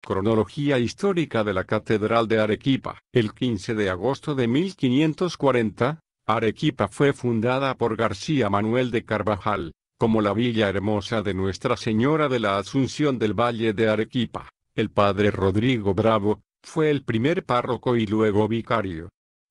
Cronología histórica de la Catedral de Arequipa. El 15 de agosto de 1540, Arequipa fue fundada por García Manuel de Carvajal, como la Villa Hermosa de Nuestra Señora de la Asunción del Valle de Arequipa. El padre Rodrigo Bravo fue el primer párroco y luego vicario.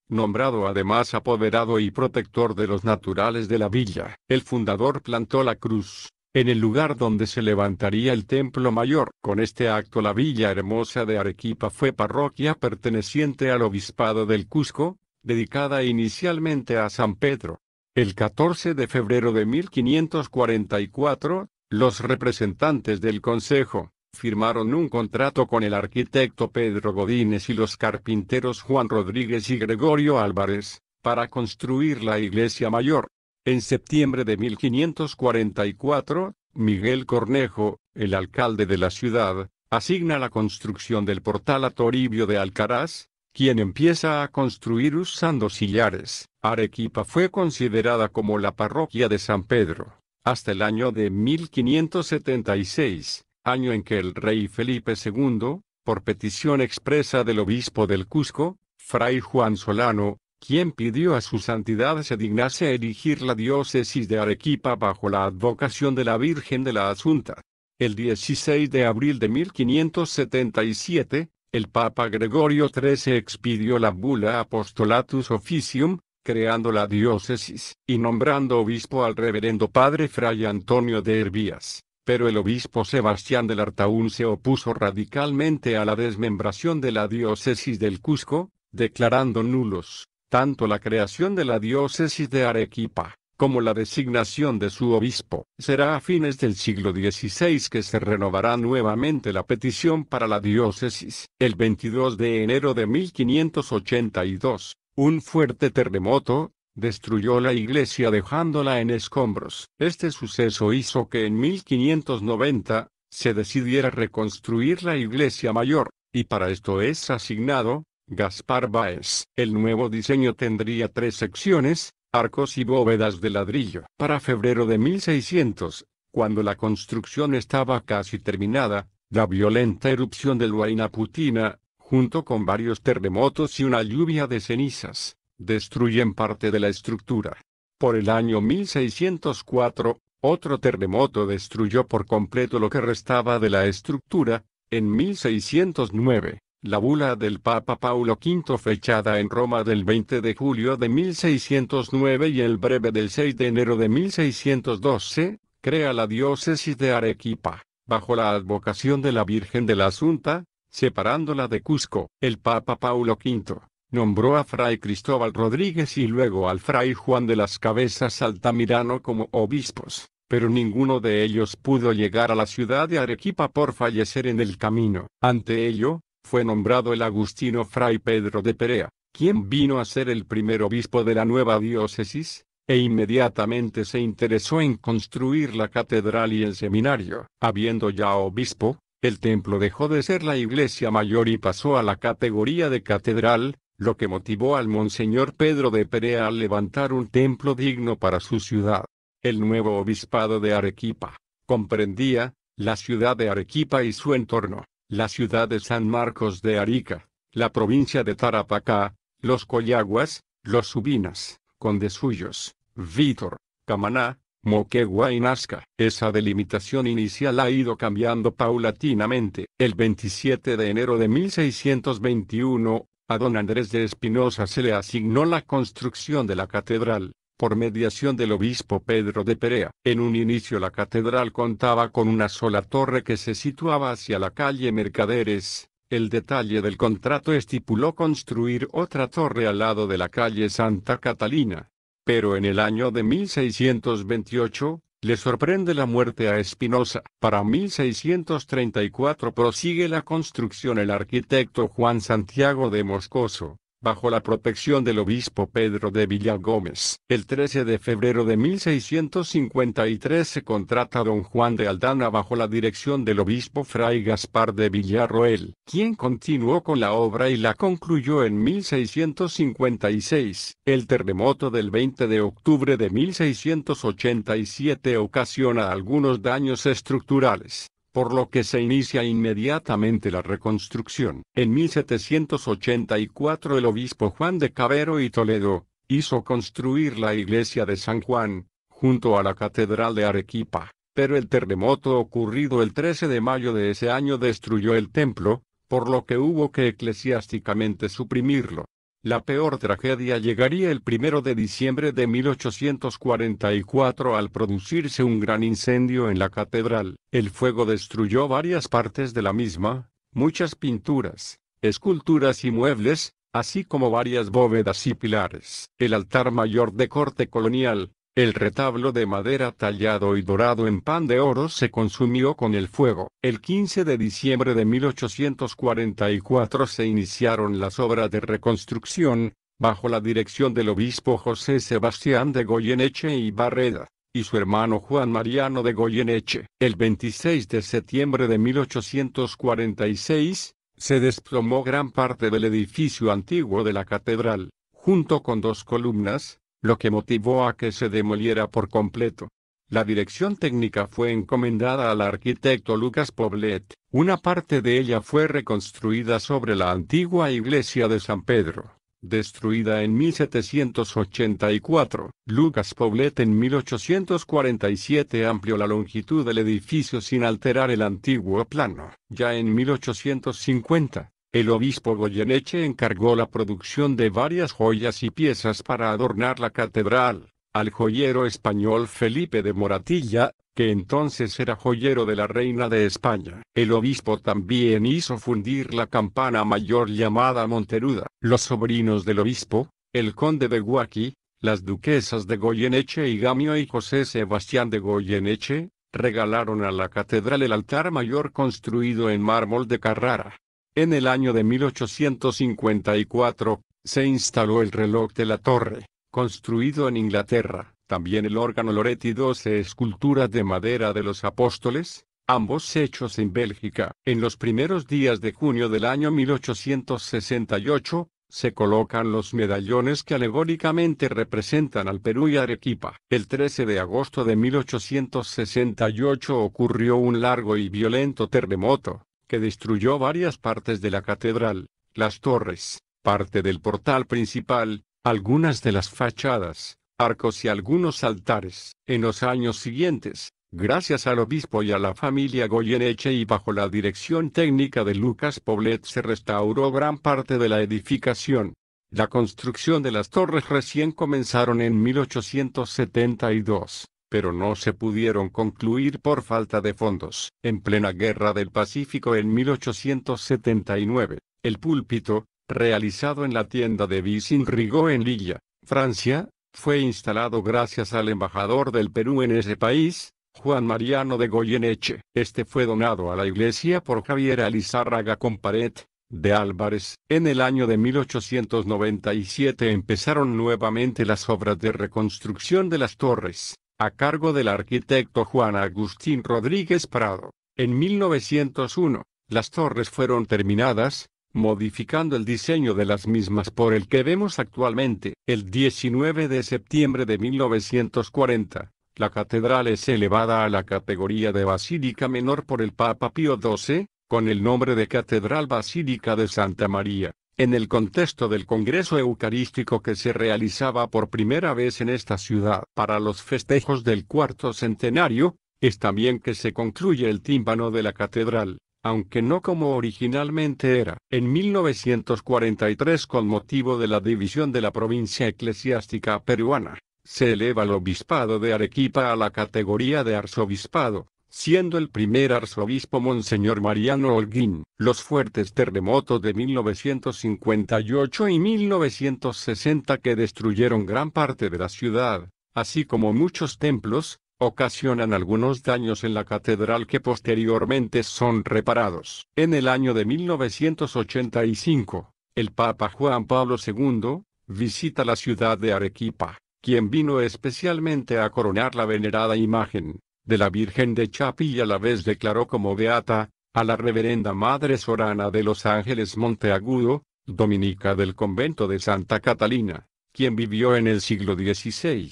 Nombrado además apoderado y protector de los naturales de la villa, el fundador plantó la cruz en el lugar donde se levantaría el templo mayor. Con este acto la Villa Hermosa de Arequipa fue parroquia perteneciente al Obispado del Cusco, dedicada inicialmente a San Pedro. El 14 de febrero de 1544, los representantes del Consejo firmaron un contrato con el arquitecto Pedro Godínez y los carpinteros Juan Rodríguez y Gregorio Álvarez, para construir la iglesia mayor. En septiembre de 1544, Miguel Cornejo, el alcalde de la ciudad, asigna la construcción del portal a Toribio de Alcaraz, quien empieza a construir usando sillares. Arequipa fue considerada como la parroquia de San Pedro, hasta el año de 1576, año en que el rey Felipe II, por petición expresa del obispo del Cusco, Fray Juan Solano, quien pidió a su santidad se dignase erigir la diócesis de Arequipa bajo la advocación de la Virgen de la Asunta. El 16 de abril de 1577, el Papa Gregorio XIII expidió la bula Apostolatus Officium, creando la diócesis, y nombrando obispo al reverendo padre Fray Antonio de Hervías. Pero el obispo Sebastián del Artaún se opuso radicalmente a la desmembración de la diócesis del Cusco, declarando nulos tanto la creación de la diócesis de Arequipa, como la designación de su obispo. Será a fines del siglo XVI que se renovará nuevamente la petición para la diócesis. El 22 de enero de 1582, un fuerte terremoto destruyó la iglesia dejándola en escombros. Este suceso hizo que en 1590 se decidiera reconstruir la iglesia mayor, y para esto es asignado Gaspar Báez. El nuevo diseño tendría 3 secciones, arcos y bóvedas de ladrillo. Para febrero de 1600, cuando la construcción estaba casi terminada, la violenta erupción del Huayna Putina, junto con varios terremotos y una lluvia de cenizas, destruyen parte de la estructura. Por el año 1604, otro terremoto destruyó por completo lo que restaba de la estructura. En 1609, la bula del Papa Paulo V fechada en Roma del 20 de julio de 1609 y el breve del 6 de enero de 1612, crea la diócesis de Arequipa, bajo la advocación de la Virgen de la Asunta, separándola de Cusco. El Papa Paulo V nombró a Fray Cristóbal Rodríguez y luego al Fray Juan de las Cabezas Altamirano como obispos, pero ninguno de ellos pudo llegar a la ciudad de Arequipa por fallecer en el camino. Ante ello, fue nombrado el agustino Fray Pedro de Perea, quien vino a ser el primer obispo de la nueva diócesis, e inmediatamente se interesó en construir la catedral y el seminario. Habiendo ya obispo, el templo dejó de ser la iglesia mayor y pasó a la categoría de catedral, lo que motivó al monseñor Pedro de Perea a levantar un templo digno para su ciudad. El nuevo obispado de Arequipa comprendía la ciudad de Arequipa y su entorno, la ciudad de San Marcos de Arica, la provincia de Tarapacá, los Coyaguas, los Subinas, Condesuyos, Vítor, Camaná, Moquegua y Nazca. Esa delimitación inicial ha ido cambiando paulatinamente. El 27 de enero de 1621, a don Andrés de Espinosa se le asignó la construcción de la catedral, por mediación del obispo Pedro de Perea. En un inicio la catedral contaba con una sola torre que se situaba hacia la calle Mercaderes. El detalle del contrato estipuló construir otra torre al lado de la calle Santa Catalina. Pero en el año de 1628, le sorprende la muerte a Espinosa. Para 1634 prosigue la construcción el arquitecto Juan Santiago de Moscoso, bajo la protección del obispo Pedro de Villagómez. El 13 de febrero de 1653 se contrata a don Juan de Aldana bajo la dirección del obispo Fray Gaspar de Villarroel, quien continuó con la obra y la concluyó en 1656. El terremoto del 20 de octubre de 1687 ocasiona algunos daños estructurales, por lo que se inicia inmediatamente la reconstrucción. En 1784 el obispo Juan de Cabero y Toledo hizo construir la iglesia de San Juan, junto a la catedral de Arequipa, pero el terremoto ocurrido el 13 de mayo de ese año destruyó el templo, por lo que hubo que eclesiásticamente suprimirlo. La peor tragedia llegaría el 1 de diciembre de 1844 al producirse un gran incendio en la catedral. El fuego destruyó varias partes de la misma, muchas pinturas, esculturas y muebles, así como varias bóvedas y pilares. El altar mayor de corte colonial, el retablo de madera tallado y dorado en pan de oro se consumió con el fuego. El 15 de diciembre de 1844 se iniciaron las obras de reconstrucción, bajo la dirección del obispo José Sebastián de Goyeneche y Barreda, y su hermano Juan Mariano de Goyeneche. El 26 de septiembre de 1846, se desplomó gran parte del edificio antiguo de la catedral, junto con 2 columnas, lo que motivó a que se demoliera por completo. La dirección técnica fue encomendada al arquitecto Lucas Poblet. Una parte de ella fue reconstruida sobre la antigua iglesia de San Pedro, destruida en 1784. Lucas Poblet en 1847 amplió la longitud del edificio sin alterar el antiguo plano. Ya en 1850, el obispo Goyeneche encargó la producción de varias joyas y piezas para adornar la catedral, al joyero español Felipe de Moratilla, que entonces era joyero de la reina de España. El obispo también hizo fundir la campana mayor llamada Monteruda. Los sobrinos del obispo, el conde de Huaki, las duquesas de Goyeneche y Gamio y José Sebastián de Goyeneche, regalaron a la catedral el altar mayor construido en mármol de Carrara. En el año de 1854, se instaló el reloj de la torre, construido en Inglaterra, también el órgano Loretti y 12 esculturas de madera de los apóstoles, ambos hechos en Bélgica. En los primeros días de junio del año 1868, se colocan los medallones que alegóricamente representan al Perú y Arequipa. El 13 de agosto de 1868 ocurrió un largo y violento terremoto, que destruyó varias partes de la catedral, las torres, parte del portal principal, algunas de las fachadas, arcos y algunos altares. En los años siguientes, gracias al obispo y a la familia Goyeneche y bajo la dirección técnica de Lucas Poblet se restauró gran parte de la edificación. La construcción de las torres recién comenzaron en 1872. Pero no se pudieron concluir por falta de fondos. En plena Guerra del Pacífico en 1879, el púlpito, realizado en la tienda de Vicin-Rigaud en Lilla, Francia, fue instalado gracias al embajador del Perú en ese país, Juan Mariano de Goyeneche. Este fue donado a la iglesia por Javier Alizárraga Comparet, de Álvarez. En el año de 1897 empezaron nuevamente las obras de reconstrucción de las torres, a cargo del arquitecto Juan Agustín Rodríguez Prado. En 1901, las torres fueron terminadas, modificando el diseño de las mismas por el que vemos actualmente. El 19 de septiembre de 1940, la catedral es elevada a la categoría de basílica menor por el Papa Pío XII, con el nombre de Catedral Basílica de Santa María. En el contexto del Congreso Eucarístico que se realizaba por primera vez en esta ciudad para los festejos del cuarto centenario, es también que se concluye el tímpano de la catedral, aunque no como originalmente era. En 1943, con motivo de la división de la provincia eclesiástica peruana, se eleva el obispado de Arequipa a la categoría de arzobispado, siendo el primer arzobispo Monseñor Mariano Holguín. Los fuertes terremotos de 1958 y 1960 que destruyeron gran parte de la ciudad, así como muchos templos, ocasionan algunos daños en la catedral que posteriormente son reparados. En el año de 1985, el Papa Juan Pablo II visita la ciudad de Arequipa, quien vino especialmente a coronar la venerada imagen de la Virgen de Chapi y a la vez declaró como beata a la reverenda Madre Sorana de los Ángeles Monteagudo, dominica del convento de Santa Catalina, quien vivió en el siglo XVI.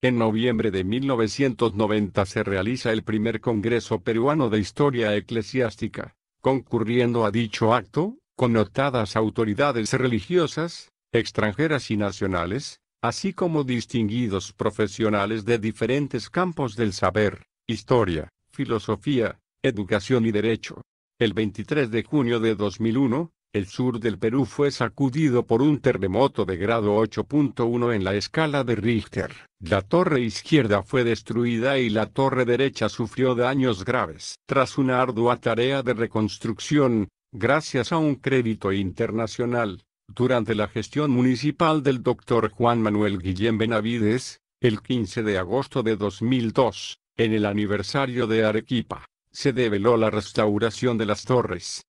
En noviembre de 1990 se realiza el primer Congreso Peruano de Historia Eclesiástica, concurriendo a dicho acto, connotadas autoridades religiosas, extranjeras y nacionales, así como distinguidos profesionales de diferentes campos del saber, historia, filosofía, educación y derecho. El 23 de junio de 2001, el sur del Perú fue sacudido por un terremoto de grado 8.1 en la escala de Richter. La torre izquierda fue destruida y la torre derecha sufrió daños graves. Tras una ardua tarea de reconstrucción, gracias a un crédito internacional, durante la gestión municipal del Dr. Juan Manuel Guillén Benavides, el 15 de agosto de 2002, en el aniversario de Arequipa, se develó la restauración de las torres.